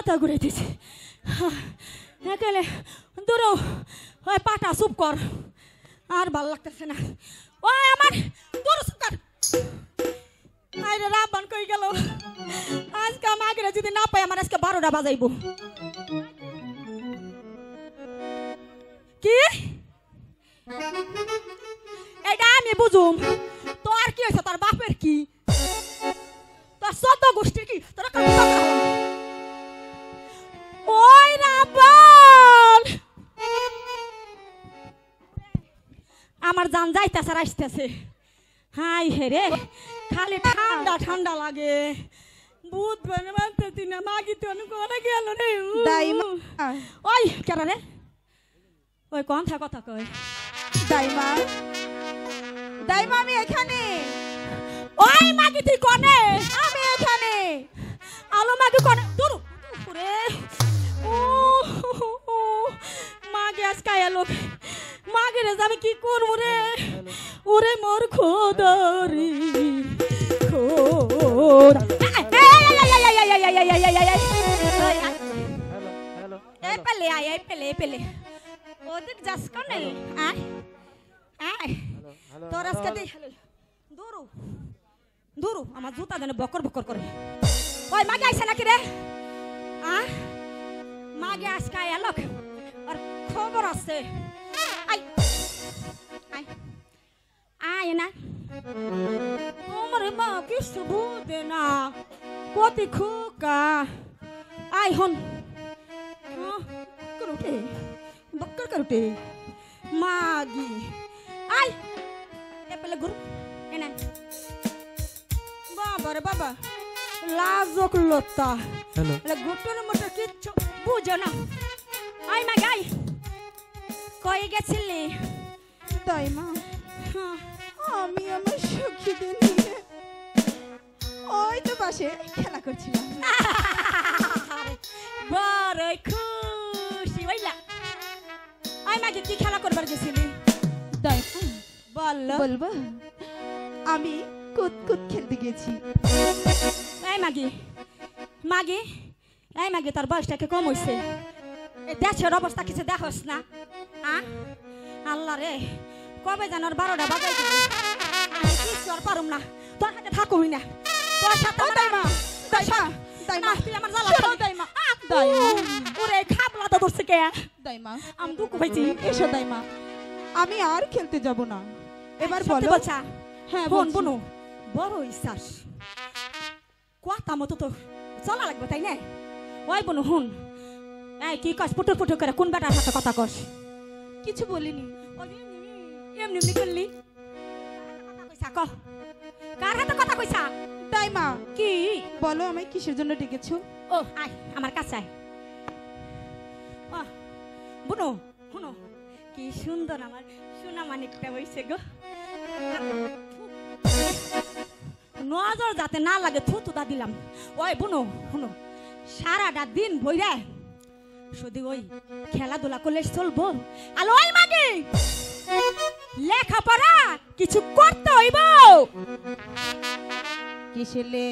মাথা ঘুরে দিছে একেলে দূরও ওই পাটা চুপ কর আর ভাল লাগতেছে না ওই আমার দূর চুপ কর আইরে রাবণ কই গেল আজকে মাগরে যদি না পাই আমার আজকে 12টা বাজাইবো কি এটা আমি বুঝুম তোর কি হইছে তোর বাপের কি তোর সত গোষ্ঠীর কি তোরা ওই রাবণ আমার জান যাইতেছে আসতেছে হাই হেরে খালি ঠান্ডা ঠান্ডা লাগে বুধ বানতে না মাগি তো কোনে গেল রে দাইমা ওই কেন রে ওই কোনটা কথা কই দাইমা দাইমা আমি এখানে ওই মাগি তুই কোনে আমি এখানে আলো মাগি কোনে দূর রে ও মাগি আজকে এলো মাগি রে আমি কি করব রে ওরে মোর খোদারি খোদা এই পেলে ওদিক যাস কোনে আয় আয় তোর আজকে দেখ দূর দূর আমার জুতা দেনে বকর বকর করে ওই মাগে আইছে নাকি রে মাগে আজকে এলো আর খবর আছে আই আই আয় না ওমরে মা কিছু বুঝে না কতি খুকা আই হন করুটে বকর করুটে মাগি আই এ পেলে গুরু এনা বাবা রে বাবা লাজক লতা হ্যালো এ গুটন মত কিচ্ছু বুঝো না আই মাগি আই কই গেছিলি দাইমা আমি আমার সখীদের নিয়ে ওই তো পাশে খেলা করছিলাম বড় খুশি হইলা আই মাগি কি খেলা করবার গেছিলি দাইমা বললো বলবো আমি কুতকুত খেলতে গেছি এই মাগি মাগি এই মাগি তোর বয়সটা কি কম হইছে এই দেশের অবস্থা কিছু দেখোস না আল্লাহ রে কবে জানোর 12টা বাজাই দিবি আমি কিছু আর পারুম না তোর হাতে থাকুই না তোর সাথে দাইমা দাইমা দাইমা তুই আমার জ্বালা শোনো দাইমা দাইমা ওরে খাবলা তো ধরছে কে দাইমা আমি দুঃখ পাইছি এসো দাইমা আমি আর খেলতে যাব না এবার সত্যি বলো বলছা হ্যাঁ বোন বলছি। বোনো বড় ইচ্ছাস কথা মতো তো চলা লাগবে তাই না ওই বোন হুন এই কি কস পুটুর পুটুর করে কোন বেটার সাথে কথা কস কিছু বলিনি এমনি এমনি করলি কার হাতে কথা কইছা দাইমা কি বলো আমায় কিসের জন্য ডেকেছো ও আয় আমার কাছে আয় ও বুনো শুনো কি সুন্দর আমার সোনা মানিকটা হইছে গো নজর যাতে না লাগে থুতুদা দিলাম ওই বুনো শুনো সারাটা দিন বইরে শুধু ওই খেলাধুলা করলে চলবো আলো ওই মাগি লেখাপড়া কিছু করতে হইব কিসেলে